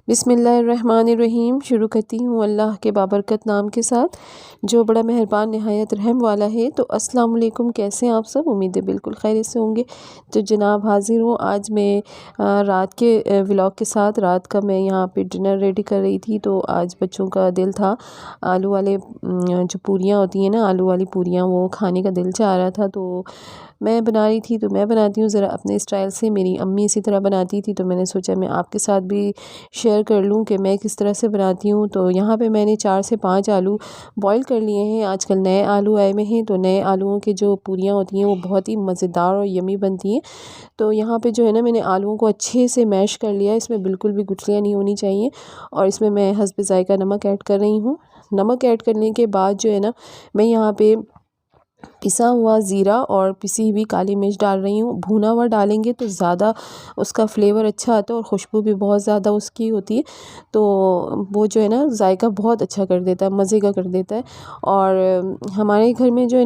बिस्मिल्लाहिर्रहमानिर्रहीम। शुरू करती हूँ अल्लाह के बाबरकत नाम के साथ जो बड़ा मेहरबान नहायत रहम वाला है। तो अस्सलाम वालेकुम, कैसे हैं आप सब? उम्मीद है बिल्कुल खैरियत से होंगे। तो जनाब हाज़िर हूँ आज मैं रात के व्लॉग के साथ। रात का मैं यहाँ पे डिनर रेडी कर रही थी, तो आज बच्चों का दिल था आलू वाले जो पूरियाँ होती हैं ना, आलू वाली पूरियाँ, वो खाने का दिल चाह रहा था। तो मैं बना रही थी, तो मैं बनाती हूँ ज़रा अपने स्टाइल से। मेरी अम्मी इसी तरह बनाती थी, तो मैंने सोचा मैं आपके साथ भी शेयर कर लूँ कि मैं किस तरह से बनाती हूँ। तो यहाँ पे मैंने 4 से 5 आलू बॉईल कर लिए हैं। आजकल नए आलू आए हुए हैं, तो नए आलूओं की जो पूरियाँ होती हैं वो बहुत ही मज़ेदार और यम्मी बनती हैं। तो यहाँ पे जो है ना, मैंने आलूओं को अच्छे से मैश कर लिया। इसमें बिल्कुल भी गुठलियाँ नहीं होनी चाहिए। और इसमें मैं हस्ब ज़ायक़ा नमक ऐड कर रही हूँ। नमक ऐड करने के बाद जो है ना, मैं यहाँ पे पिसा हुआ ज़ीरा और पिसी हुई काली मिर्च डाल रही हूँ। भुना हुआ डालेंगे तो ज़्यादा उसका फ्लेवर अच्छा आता है और खुशबू भी बहुत ज़्यादा उसकी होती है। तो वो जो है ना, जायका बहुत अच्छा कर देता है, मज़े का कर देता है। और हमारे घर में जो है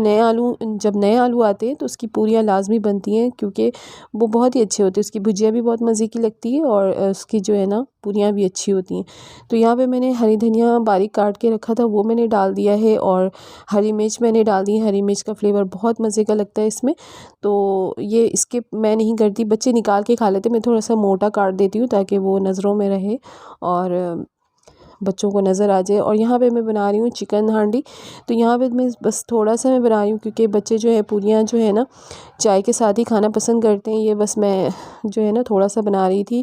जब नए आलू आते हैं तो उसकी पूरियाँ लाजमी बनती हैं, क्योंकि वो बहुत ही अच्छे होते हैं। उसकी भुजिया भी बहुत मज़े की लगती है और उसकी जो है ना पूरियाँ भी अच्छी होती हैं। तो यहाँ पे मैंने हरी धनिया बारीक काट के रखा था, वो मैंने डाल दिया है। और हरी मिर्च मैंने डाल दी है। हरी मिर्च का फ्लेवर बहुत मज़े का लगता है इसमें। तो ये स्किप मैं नहीं करती, बच्चे निकाल के खा लेते। मैं थोड़ा सा मोटा काट देती हूँ ताकि वो नज़रों में रहे और बच्चों को नज़र आ जाए। और यहाँ पे मैं बना रही हूँ चिकन हांडी। तो यहाँ पे मैं बस थोड़ा सा मैं बना रही हूँ, क्योंकि बच्चे जो है पूरियाँ जो है ना चाय के साथ ही खाना पसंद करते हैं। ये बस मैं जो है ना थोड़ा सा बना रही थी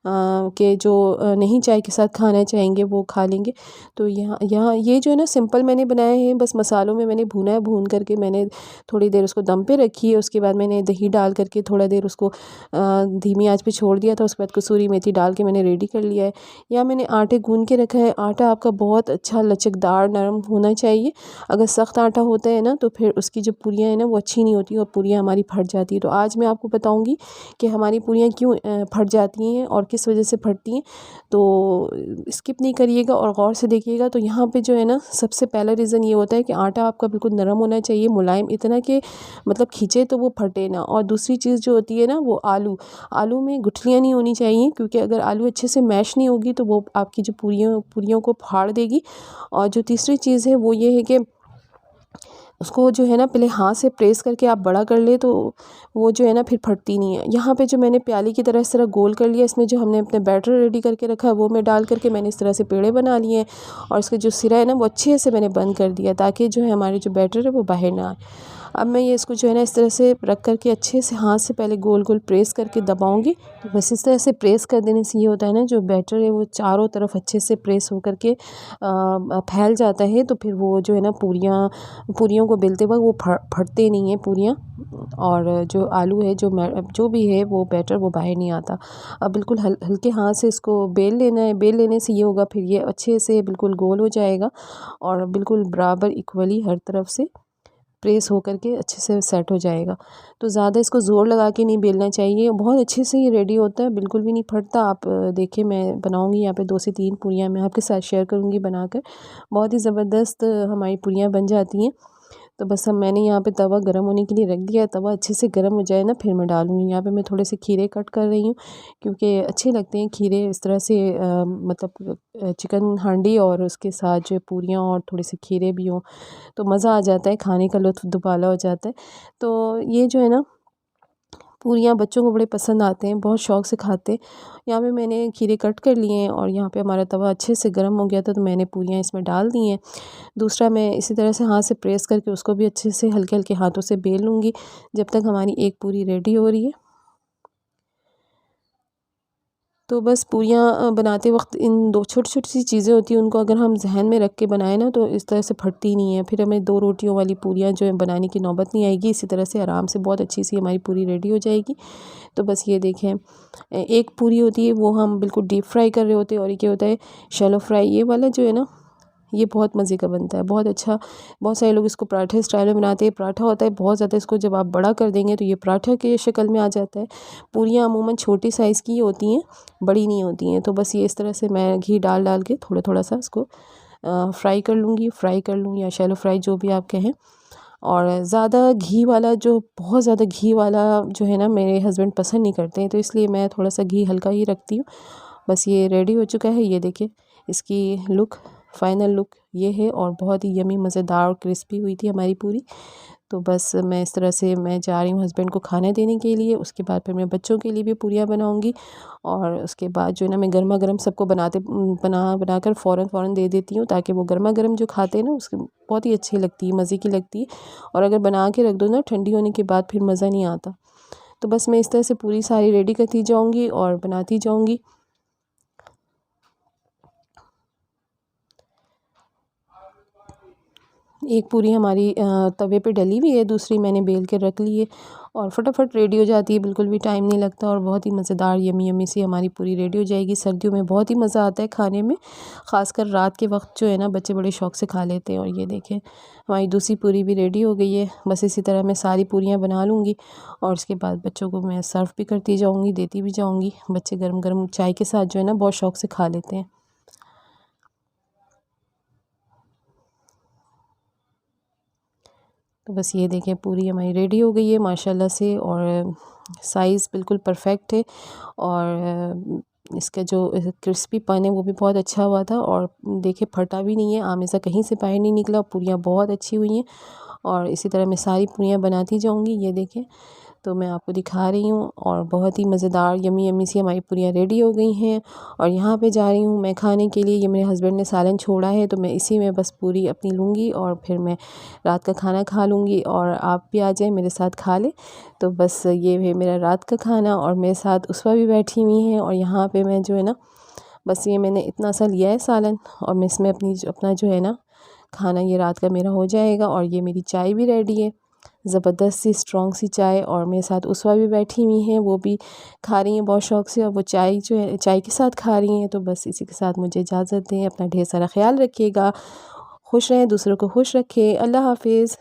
कि जो नहीं चाय के साथ खाना चाहेंगे वो खा लेंगे। तो यहाँ यहाँ ये जो है ना सिंपल मैंने बनाए हैं। बस मसालों में मैंने भुना है, भून करके मैंने थोड़ी देर उसको दम पे रखी है। उसके बाद मैंने दही डाल करके थोड़ा देर उसको धीमी आंच पे छोड़ दिया था। उसके बाद कसूरी मेथी डाल के मैंने रेडी कर लिया है। यहाँ मैंने आटे गूंद के रखा है। आटा आपका बहुत अच्छा लचकदार नरम होना चाहिए। अगर सख्त आटा होता है ना, तो फिर उसकी जो पूरियाँ हैं ना वो अच्छी नहीं होती और पूरियाँ हमारी फट जाती है। तो आज मैं आपको बताऊंगी कि हमारी पूरियाँ क्यों फट जाती हैं और किस वजह से फटती हैं। तो स्किप नहीं करिएगा और गौर से देखिएगा। तो यहाँ पे जो है ना, सबसे पहला रीज़न ये होता है कि आटा आपका बिल्कुल नरम होना चाहिए, मुलायम, इतना कि मतलब खींचे तो वो फटे ना। और दूसरी चीज़ जो होती है ना, वो आलू में गुठलियाँ नहीं होनी चाहिए, क्योंकि अगर आलू अच्छे से मैश नहीं होगी तो वो आपकी जो पूरियों को फाड़ देगी। और जो तीसरी चीज़ है वो ये है कि उसको जो है ना पहले हाथ से प्रेस करके आप बड़ा कर ले, तो वो जो है ना फिर फटती नहीं है। यहाँ पे जो मैंने प्याली की तरह इस तरह गोल कर लिया, इसमें जो हमने अपने बैटर रेडी करके रखा है वो मैं डाल करके मैंने इस तरह से पेड़े बना लिए हैं। और इसका जो सिरा है ना वो अच्छे से मैंने बंद कर दिया, ताकि जो है हमारे जो बैटर है वो बाहर ना आए। अब मैं ये इसको जो है ना इस तरह से रख करके अच्छे से हाथ से पहले गोल गोल प्रेस करके दबाऊंगी। तो बस इस तरह से प्रेस कर देने से ये होता है ना, जो बैटर है वो चारों तरफ अच्छे से प्रेस हो करके फैल जाता है। तो फिर वो जो है ना पूरियों को बेलते वक्त वो फटते नहीं हैं पूरियाँ। और जो आलू है जो भी है वो बैटर वो बाहर नहीं आता। अब बिल्कुल हल्के हाथ से इसको बेल लेना है। बेल लेने से ये होगा, फिर ये अच्छे से बिल्कुल गोल हो जाएगा और बिल्कुल बराबर इक्वली हर तरफ से प्रेस हो करके अच्छे से सेट हो जाएगा। तो ज़्यादा इसको ज़ोर लगा के नहीं बेलना चाहिए, बहुत अच्छे से ये रेडी होता है, बिल्कुल भी नहीं फटता। आप देखिए, मैं बनाऊंगी यहाँ पे 2 से 3 पूरियाँ मैं आपके साथ शेयर करूँगी बनाकर। बहुत ही ज़बरदस्त हमारी पूरियाँ बन जाती हैं। तो बस अब मैंने यहाँ पे तवा गर्म होने के लिए रख दिया है। तवा अच्छे से गर्म हो जाए ना, फिर मैं डालूँगी। यहाँ पे मैं थोड़े से खीरे कट कर रही हूँ, क्योंकि अच्छे लगते हैं खीरे इस तरह से मतलब चिकन हांडी और उसके साथ जो पूरियाँ और थोड़े से खीरे भी हों तो मज़ा आ जाता है, खाने का लुत्फ़ दुबाला हो जाता है। तो ये जो है ना पूरियाँ बच्चों को बड़े पसंद आते हैं, बहुत शौक़ से खाते हैं। यहाँ पे मैंने खीरे कट कर लिए हैं और यहाँ पे हमारा तवा अच्छे से गर्म हो गया था, तो मैंने पूरियाँ इसमें डाल दी हैं। दूसरा मैं इसी तरह से हाथ से प्रेस करके उसको भी अच्छे से हल्के हल्के हाथों से बेल लूँगी, जब तक हमारी एक पूरी रेडी हो रही है। तो बस पूरियाँ बनाते वक्त इन 2 छोटी-छोटी सी चीज़ें होती हैं, उनको अगर हम ज़हन में रख के बनाएँ ना, तो इस तरह से फटती नहीं है। फिर हमें 2 रोटियों वाली पूरियाँ जो है बनाने की नौबत नहीं आएगी। इसी तरह से आराम से बहुत अच्छी सी हमारी पूरी रेडी हो जाएगी। तो बस ये देखें, एक पूरी होती है वो हम बिल्कुल डीप फ्राई कर रहे होते हैं, और एक ये होता है शैलो फ्राई। ये वाला जो है ना, ये बहुत मज़े का बनता है, बहुत अच्छा। बहुत सारे लोग इसको पराठे स्टाइल में बनाते हैं। पराठा होता है बहुत ज़्यादा, इसको जब आप बड़ा कर देंगे तो ये पराठा की शक्ल में आ जाता है। पूरियाँ अमूमन छोटी साइज़ की होती हैं, बड़ी नहीं होती हैं। तो बस ये इस तरह से मैं घी डाल डाल के थोड़ा थोड़ा सा इसको फ्राई कर लूँ, या शैलो फ्राई जो भी आप कहें। और ज़्यादा घी वाला बहुत ज़्यादा घी वाला जो है ना, मेरे हस्बैंड पसंद नहीं करते हैं, तो इसलिए मैं थोड़ा सा घी हल्का ही रखती हूँ। बस ये रेडी हो चुका है। ये देखिए इसकी लुक, फाइनल लुक ये है और बहुत ही यमी मज़ेदार और क्रिस्पी हुई थी हमारी पूरी। तो बस मैं इस तरह से मैं जा रही हूँ हस्बैंड को खाना देने के लिए। उसके बाद फिर मैं बच्चों के लिए भी पूरियाँ बनाऊँगी और उसके बाद जो है ना मैं गर्मा गर्म सबको बनाकर फ़ौरन दे देती हूँ, ताकि वो गर्मा गर्म जो खाते हैं ना उसकी बहुत ही अच्छी लगती है, मज़े की लगती है। और अगर बना के रख दो ना ठंडी होने के बाद फिर मज़ा नहीं आता। तो बस मैं इस तरह से पूरी सारी रेडी करती जाऊँगी और बनाती जाऊँगी। एक पूरी हमारी तवे पे डली हुई है, दूसरी मैंने बेल के रख ली है और फटाफट रेडी हो जाती है, बिल्कुल भी टाइम नहीं लगता और बहुत ही मज़ेदार यमी यमी सी हमारी पूरी रेडी हो जाएगी। सर्दियों में बहुत ही मज़ा आता है खाने में, ख़ासकर रात के वक्त जो है ना बच्चे बड़े शौक़ से खा लेते हैं। और ये देखें हमारी दूसरी पूरी भी रेडी हो गई है। बस इसी तरह मैं सारी पूरियाँ बना लूँगी और उसके बाद बच्चों को मैं सर्व भी करती जाऊँगी, देती भी जाऊँगी। बच्चे गर्म गर्म चाय के साथ जो है ना बहुत शौक़ से खा लेते हैं। तो बस ये देखें पूरी हमारी रेडी हो गई है माशाल्लाह से और साइज़ बिल्कुल परफ़ेक्ट है और इसका जो क्रिस्पीपन है वो भी बहुत अच्छा हुआ था और देखिए फटा भी नहीं है, आमे से कहीं से बाहर नहीं निकला। पूरियाँ बहुत अच्छी हुई हैं और इसी तरह मैं सारी पूरियाँ बनाती जाऊँगी। ये देखें तो मैं आपको दिखा रही हूँ और बहुत ही मज़ेदार यमी यमी सी हमारी पूरियाँ रेडी हो गई हैं। और यहाँ पे जा रही हूँ मैं खाने के लिए। ये मेरे हस्बैंड ने सालन छोड़ा है तो मैं इसी में बस पूरी अपनी लूँगी और फिर मैं रात का खाना खा लूँगी और आप भी आ जाएं मेरे साथ खा लें। तो बस ये है मेरा रात का खाना और मेरे साथ उसवा भी बैठी हुई हैं और यहाँ पे मैं जो है ना बस ये मैंने इतना सा लिया है सालन और मैं इसमें अपना जो है ना खाना ये रात का मेरा हो जाएगा। और ये मेरी चाय भी रेडी है, ज़बरदस्त सी स्ट्रॉन्ग सी चाय और मेरे साथ उसवा भी बैठी हुई हैं, वो भी खा रही हैं बहुत शौक़ से और वो चाय जो है चाय के साथ खा रही हैं। तो बस इसी के साथ मुझे इजाज़त दें। अपना ढेर सारा ख्याल रखिएगा, खुश रहें, दूसरों को खुश रखें। अल्लाह हाफ़िज़।